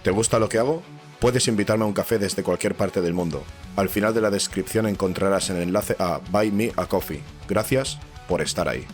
¿Te gusta lo que hago? Puedes invitarme a un café desde cualquier parte del mundo. Al final de la descripción encontrarás el enlace a Buy Me a Coffee. Gracias por estar ahí.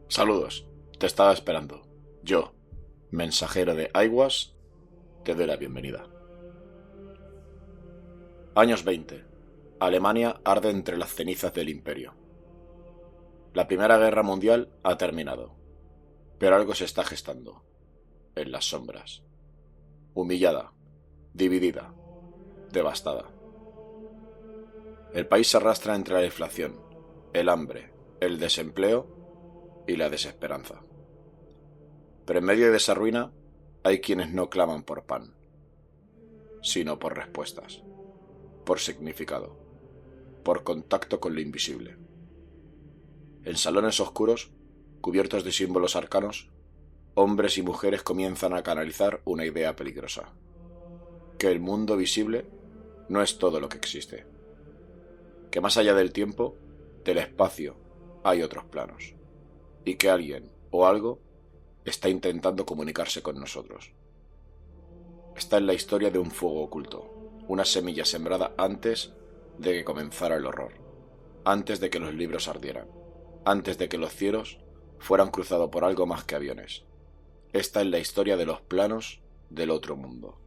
Saludos, te estaba esperando. Yo, mensajero de Aiwas, te doy la bienvenida. Años 20. Alemania arde entre las cenizas del imperio. La Primera Guerra Mundial ha terminado, pero algo se está gestando, en las sombras. Humillada, dividida, devastada. El país se arrastra entre la inflación, el hambre, el desempleo y la desesperanza. Pero en medio de esa ruina hay quienes no claman por pan, sino por respuestas, por significado, por contacto con lo invisible. En salones oscuros, cubiertos de símbolos arcanos, hombres y mujeres comienzan a canalizar una idea peligrosa: que el mundo visible no es todo lo que existe, que más allá del tiempo, del espacio, hay otros planos, y que alguien o algo está intentando comunicarse con nosotros. Esta es la historia de un fuego oculto, una semilla sembrada antes de que comenzara el horror, antes de que los libros ardieran, antes de que los cielos fueran cruzados por algo más que aviones. Esta es la historia de los planos del otro mundo.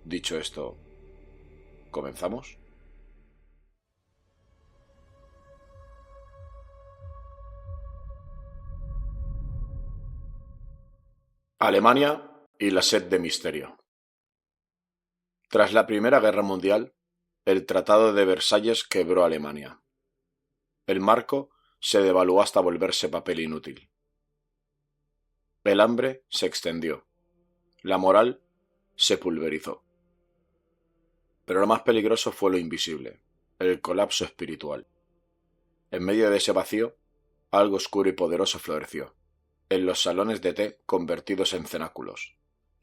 Dicho esto, ¿comenzamos? Alemania y la sed de misterio. Tras la Primera Guerra Mundial, el Tratado de Versalles quebró Alemania. El marco se devaluó hasta volverse papel inútil. El hambre se extendió. La moral se pulverizó. Pero lo más peligroso fue lo invisible, el colapso espiritual. En medio de ese vacío, algo oscuro y poderoso floreció. En los salones de té convertidos en cenáculos,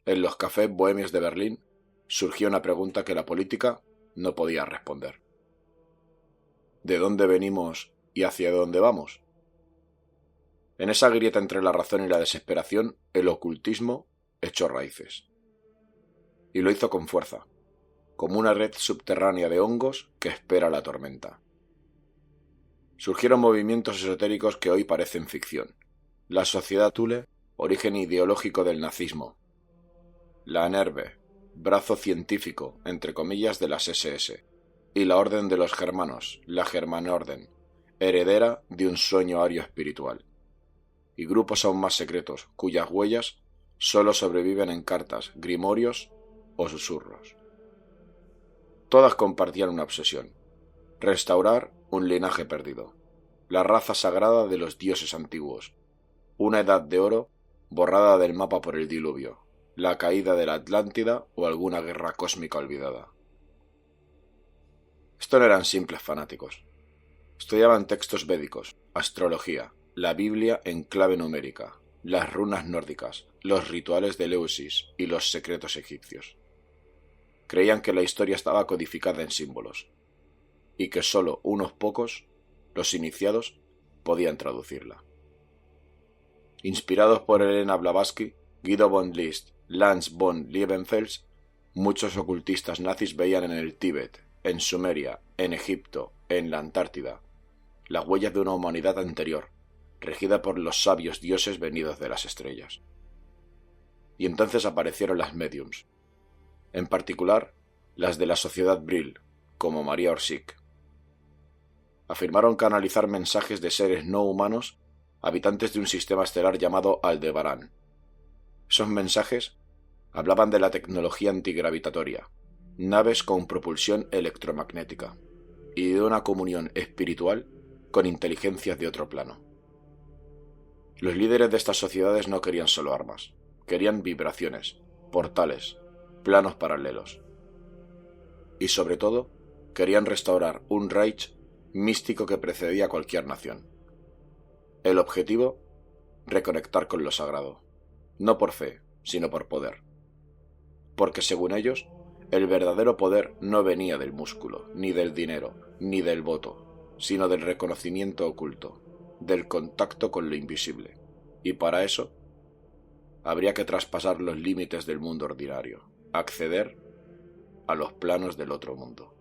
en los cafés bohemios de Berlín, surgió una pregunta que la política no podía responder. ¿De dónde venimos y hacia dónde vamos? En esa grieta entre la razón y la desesperación, el ocultismo echó raíces. Y lo hizo con fuerza, como una red subterránea de hongos que espera la tormenta. Surgieron movimientos esotéricos que hoy parecen ficción. La Sociedad Thule, origen ideológico del nazismo. La NERVE, brazo científico, entre comillas, de las SS. Y la Orden de los Germanos, la Germanorden, heredera de un sueño ario espiritual. Y grupos aún más secretos, cuyas huellas solo sobreviven en cartas, grimorios o susurros. Todas compartían una obsesión: restaurar un linaje perdido, la raza sagrada de los dioses antiguos, una edad de oro borrada del mapa por el diluvio, la caída de la Atlántida o alguna guerra cósmica olvidada. Esto no eran simples fanáticos. Estudiaban textos védicos, astrología, la Biblia en clave numérica, las runas nórdicas, los rituales de Eleusis y los secretos egipcios. Creían que la historia estaba codificada en símbolos, y que solo unos pocos, los iniciados, podían traducirla. Inspirados por Helena Blavatsky, Guido von List, Lanz von Liebenfels, muchos ocultistas nazis veían en el Tíbet, en Sumeria, en Egipto, en la Antártida, las huellas de una humanidad anterior, regida por los sabios dioses venidos de las estrellas. Y entonces aparecieron las médiums, en particular las de la Sociedad Brill, como María Orsic. afirmaron canalizar mensajes de seres no humanos habitantes de un sistema estelar llamado Aldebarán. Esos mensajes hablaban de la tecnología antigravitatoria, naves con propulsión electromagnética y de una comunión espiritual con inteligencias de otro plano. Los líderes de estas sociedades no querían solo armas, querían vibraciones, portales, planos paralelos. Y sobre todo, querían restaurar un Reich místico que precedía a cualquier nación. El objetivo, reconectar con lo sagrado, no por fe, sino por poder. Porque según ellos, el verdadero poder no venía del músculo, ni del dinero, ni del voto, sino del reconocimiento oculto, del contacto con lo invisible. Y para eso, habría que traspasar los límites del mundo ordinario, acceder a los planos del otro mundo.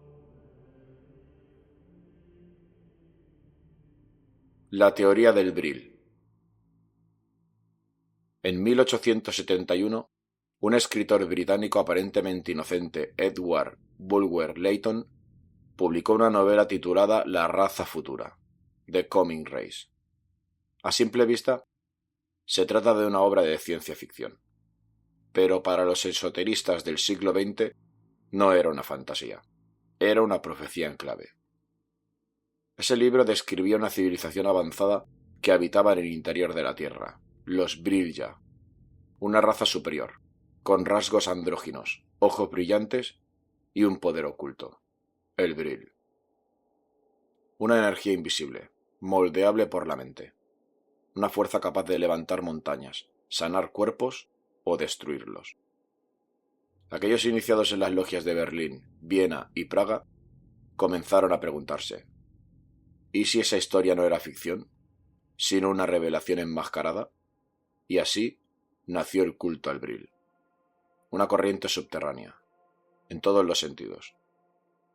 La teoría del Brill. En 1871, un escritor británico aparentemente inocente, Edward Bulwer Lytton, publicó una novela titulada La raza futura, The Coming Race. A simple vista, se trata de una obra de ciencia ficción, pero para los esoteristas del siglo XX no era una fantasía, era una profecía en clave. Ese libro describía una civilización avanzada que habitaba en el interior de la Tierra, los Brilja, una raza superior, con rasgos andróginos, ojos brillantes y un poder oculto, el Brill. Una energía invisible, moldeable por la mente, una fuerza capaz de levantar montañas, sanar cuerpos o destruirlos. Aquellos iniciados en las logias de Berlín, Viena y Praga comenzaron a preguntarse: ¿y si esa historia no era ficción, sino una revelación enmascarada? Y así nació el culto al Brill, una corriente subterránea, en todos los sentidos,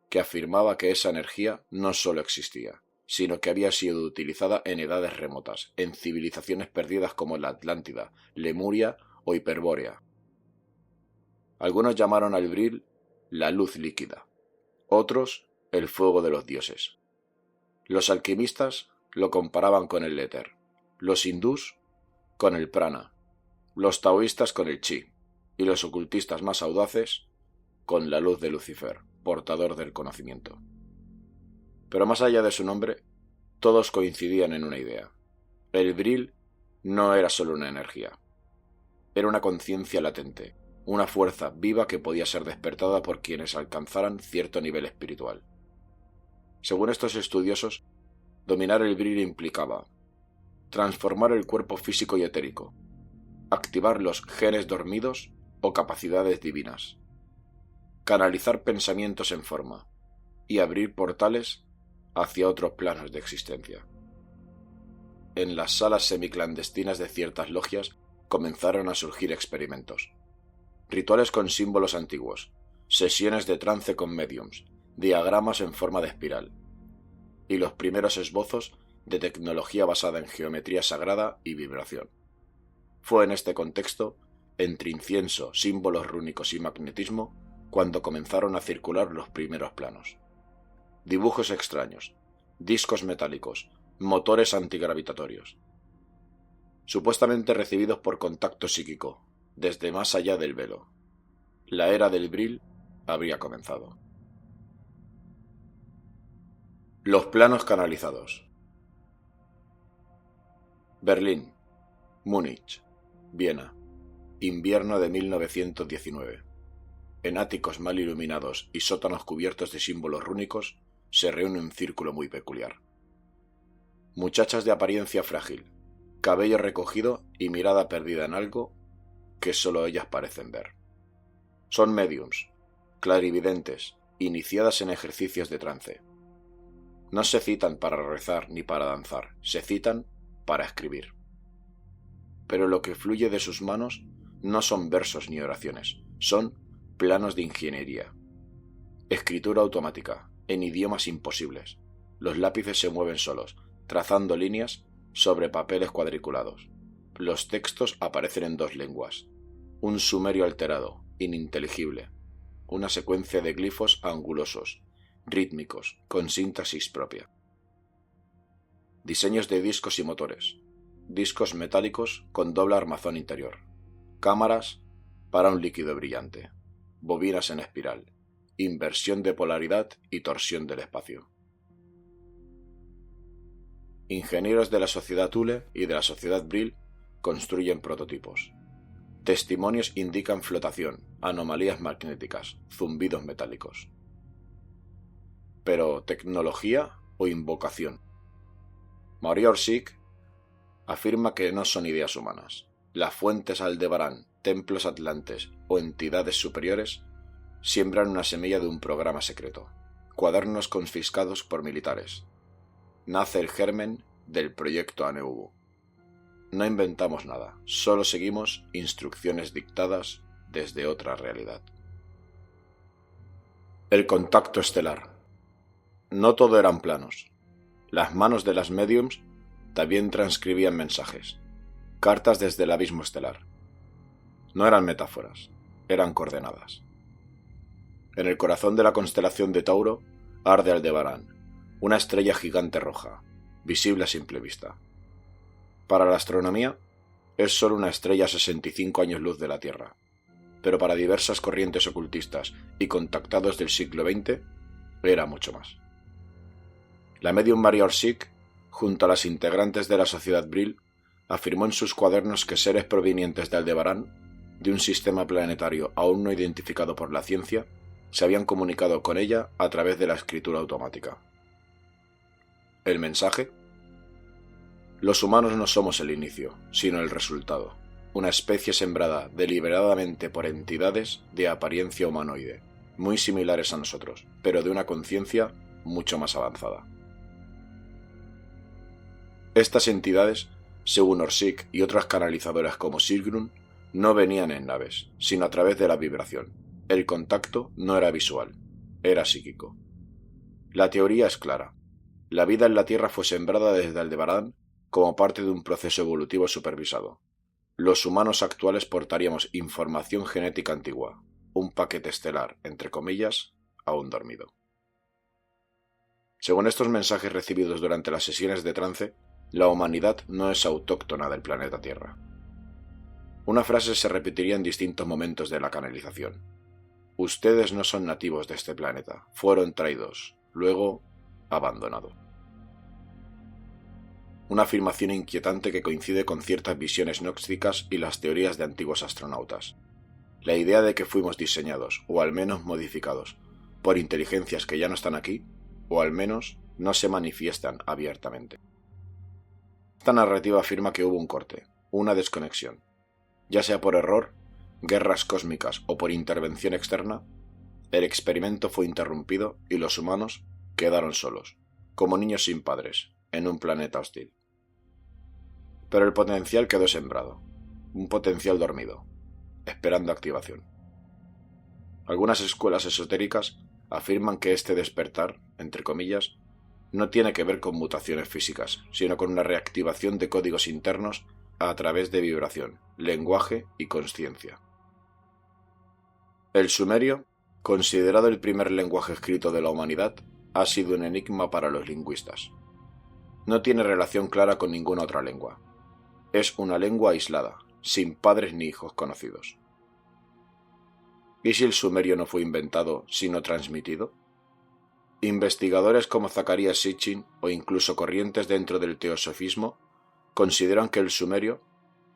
que afirmaba que esa energía no solo existía, sino que había sido utilizada en edades remotas, en civilizaciones perdidas como la Atlántida, Lemuria o Hiperbórea. Algunos llamaron al Brill la luz líquida, otros el fuego de los dioses. Los alquimistas lo comparaban con el éter, los hindús con el prana, los taoístas con el chi y los ocultistas más audaces con la luz de Lucifer, portador del conocimiento. Pero más allá de su nombre, todos coincidían en una idea. El Brill no era solo una energía, era una conciencia latente, una fuerza viva que podía ser despertada por quienes alcanzaran cierto nivel espiritual. Según estos estudiosos, dominar el Brill implicaba transformar el cuerpo físico y etérico, activar los genes dormidos o capacidades divinas, canalizar pensamientos en forma y abrir portales hacia otros planos de existencia. En las salas semiclandestinas de ciertas logias comenzaron a surgir experimentos, rituales con símbolos antiguos, sesiones de trance con médiums, diagramas en forma de espiral, y los primeros esbozos de tecnología basada en geometría sagrada y vibración. Fue en este contexto, entre incienso, símbolos rúnicos y magnetismo, cuando comenzaron a circular los primeros planos. Dibujos extraños, discos metálicos, motores antigravitatorios, supuestamente recibidos por contacto psíquico, desde más allá del velo. La era del Brill habría comenzado. Los planos canalizados. Berlín, Múnich, Viena, invierno de 1919. En áticos mal iluminados y sótanos cubiertos de símbolos rúnicos se reúne un círculo muy peculiar. Muchachas de apariencia frágil, cabello recogido y mirada perdida en algo que solo ellas parecen ver. Son médiums, clarividentes, iniciadas en ejercicios de trance. No se citan para rezar ni para danzar, se citan para escribir. Pero lo que fluye de sus manos no son versos ni oraciones, son planos de ingeniería. Escritura automática, en idiomas imposibles. Los lápices se mueven solos, trazando líneas sobre papeles cuadriculados. Los textos aparecen en dos lenguas. Un sumerio alterado, ininteligible. Una secuencia de glifos angulosos, rítmicos, con sintaxis propia. diseños de discos y motores, discos metálicos con doble armazón interior, cámaras para un líquido brillante, bobinas en espiral, inversión de polaridad y torsión del espacio. Ingenieros de la sociedad Thule y de la sociedad Brill construyen prototipos. Testimonios indican flotación, anomalías magnéticas, zumbidos metálicos. Pero, ¿tecnología o invocación? Maria Orsic afirma que no son ideas humanas. Las fuentes Aldebarán, templos atlantes o entidades superiores siembran una semilla de un programa secreto. Cuadernos confiscados por militares. Nace el germen del proyecto Aneubu. No inventamos nada, solo seguimos instrucciones dictadas desde otra realidad. El contacto estelar. No todo eran planos. Las manos de las médiums también transcribían mensajes, cartas desde el abismo estelar. No eran metáforas, eran coordenadas. En el corazón de la constelación de Tauro arde Aldebarán, una estrella gigante roja, visible a simple vista. Para la astronomía, es solo una estrella a 65 años luz de la Tierra, pero para diversas corrientes ocultistas y contactados del siglo XX, era mucho más. La medium Maria Orsic, junto a las integrantes de la sociedad Brill, afirmó en sus cuadernos que seres provenientes de Aldebarán, de un sistema planetario aún no identificado por la ciencia, se habían comunicado con ella a través de la escritura automática. ¿El mensaje? Los humanos no somos el inicio, sino el resultado, una especie sembrada deliberadamente por entidades de apariencia humanoide, muy similares a nosotros, pero de una conciencia mucho más avanzada. Estas entidades, según Orsic y otras canalizadoras como Sigrun, no venían en naves, sino a través de la vibración. El contacto no era visual, era psíquico. La teoría es clara. La vida en la Tierra fue sembrada desde Aldebarán como parte de un proceso evolutivo supervisado. Los humanos actuales portaríamos información genética antigua, un paquete estelar, entre comillas, aún dormido. Según estos mensajes recibidos durante las sesiones de trance, la humanidad no es autóctona del planeta Tierra. Una frase se repetiría en distintos momentos de la canalización. Ustedes no son nativos de este planeta, fueron traídos, luego abandonados. Una afirmación inquietante que coincide con ciertas visiones gnósticas y las teorías de antiguos astronautas. La idea de que fuimos diseñados, o al menos modificados, por inteligencias que ya no están aquí, o al menos no se manifiestan abiertamente. Esta narrativa afirma que hubo un corte, una desconexión. Ya sea por error, guerras cósmicas o por intervención externa, el experimento fue interrumpido y los humanos quedaron solos, como niños sin padres, en un planeta hostil. Pero el potencial quedó sembrado, un potencial dormido, esperando activación. Algunas escuelas esotéricas afirman que este despertar, entre comillas, no tiene que ver con mutaciones físicas, sino con una reactivación de códigos internos a través de vibración, lenguaje y consciencia. El sumerio, considerado el primer lenguaje escrito de la humanidad, ha sido un enigma para los lingüistas. No tiene relación clara con ninguna otra lengua. Es una lengua aislada, sin padres ni hijos conocidos. ¿Y si el sumerio no fue inventado, sino transmitido? Investigadores como Zecharia Sitchin o incluso corrientes dentro del teosofismo consideran que el sumerio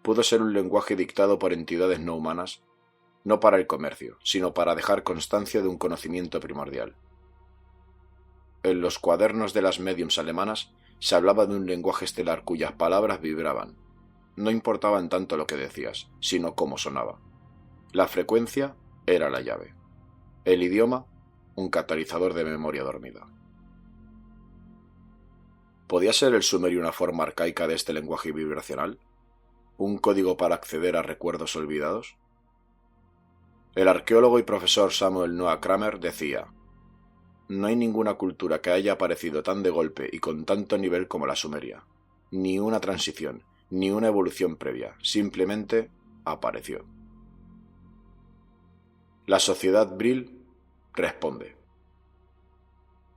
pudo ser un lenguaje dictado por entidades no humanas, no para el comercio, sino para dejar constancia de un conocimiento primordial. En los cuadernos de las médiums alemanas se hablaba de un lenguaje estelar cuyas palabras vibraban. No importaban tanto lo que decías, sino cómo sonaba. La frecuencia era la llave. El idioma, un catalizador de memoria dormida. ¿Podía ser el sumerio una forma arcaica de este lenguaje vibracional? ¿Un código para acceder a recuerdos olvidados? El arqueólogo y profesor Samuel Noah Kramer decía: no hay ninguna cultura que haya aparecido tan de golpe y con tanto nivel como la sumeria. Ni una transición, ni una evolución previa, simplemente apareció. La sociedad Brill responde.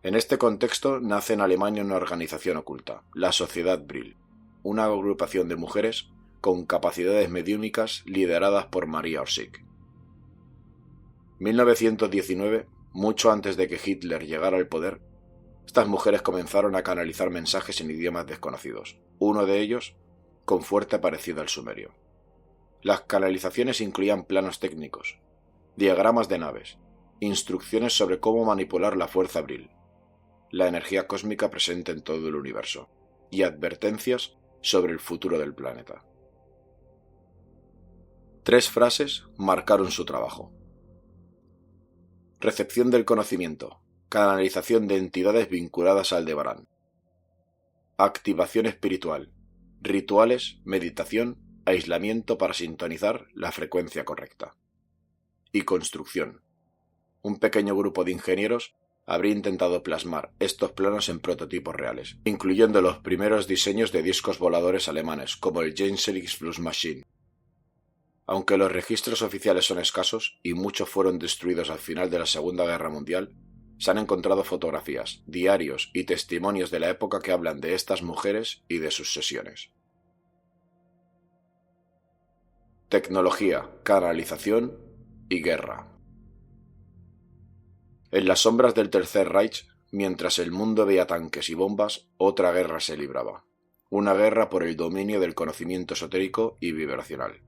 En este contexto nace en Alemania una organización oculta, la Sociedad Brill, una agrupación de mujeres con capacidades mediúnicas lideradas por Maria Orsic. 1919, mucho antes de que Hitler llegara al poder, estas mujeres comenzaron a canalizar mensajes en idiomas desconocidos, uno de ellos con fuerte parecido al sumerio. Las canalizaciones incluían planos técnicos, diagramas de naves, instrucciones sobre cómo manipular la fuerza Brill, la energía cósmica presente en todo el universo, y advertencias sobre el futuro del planeta. 3 frases marcaron su trabajo. Recepción del conocimiento, canalización de entidades vinculadas a Aldebarán. Activación espiritual, rituales, meditación, aislamiento para sintonizar la frecuencia correcta. Y construcción. Un pequeño grupo de ingenieros habría intentado plasmar estos planos en prototipos reales, incluyendo los primeros diseños de discos voladores alemanes, como el Einzellingsflugmaschine. Aunque los registros oficiales son escasos y muchos fueron destruidos al final de la Segunda Guerra Mundial, se han encontrado fotografías, diarios y testimonios de la época que hablan de estas mujeres y de sus sesiones. Tecnología, canalización y guerra. En las sombras del Tercer Reich, mientras el mundo veía tanques y bombas, otra guerra se libraba. Una guerra por el dominio del conocimiento esotérico y vibracional.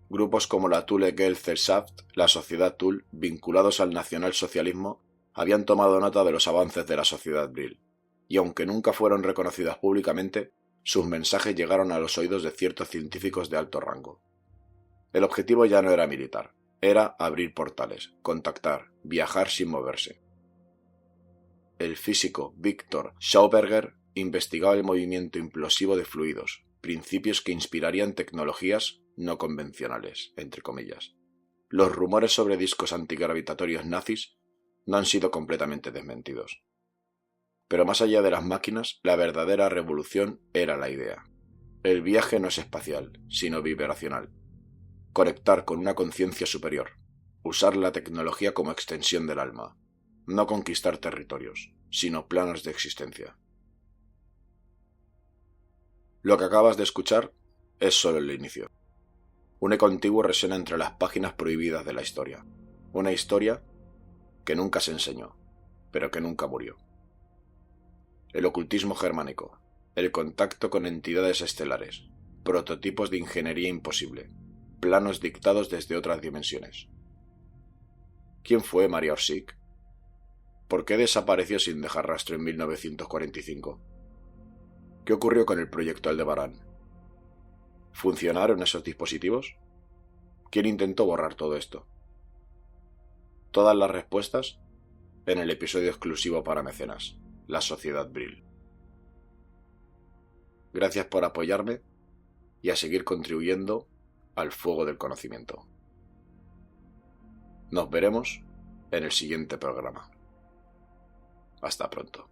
Grupos como la Thule Gesellschaft, la Sociedad Thule, vinculados al nacionalsocialismo, habían tomado nota de los avances de la Sociedad Brill, y aunque nunca fueron reconocidas públicamente, sus mensajes llegaron a los oídos de ciertos científicos de alto rango. El objetivo ya no era militar, era abrir portales, contactar, viajar sin moverse. El físico Victor Schauberger investigaba el movimiento implosivo de fluidos, principios que inspirarían tecnologías no convencionales, entre comillas. Los rumores sobre discos antigravitatorios nazis no han sido completamente desmentidos. Pero más allá de las máquinas, la verdadera revolución era la idea. El viaje no es espacial, sino vibracional. Conectar con una conciencia superior. Usar la tecnología como extensión del alma. No conquistar territorios, sino planos de existencia. Lo que acabas de escuchar es solo el inicio. Un eco antiguo resuena entre las páginas prohibidas de la historia. Una historia que nunca se enseñó, pero que nunca murió. El ocultismo germánico, el contacto con entidades estelares, prototipos de ingeniería imposible, planos dictados desde otras dimensiones. ¿Quién fue Maria Orsic? ¿Por qué desapareció sin dejar rastro en 1945? ¿Qué ocurrió con el proyecto Aldebarán? ¿Funcionaron esos dispositivos? ¿Quién intentó borrar todo esto? Todas las respuestas en el episodio exclusivo para mecenas, la Sociedad Brill. Gracias por apoyarme y a seguir contribuyendo al fuego del conocimiento. Nos veremos en el siguiente programa. Hasta pronto.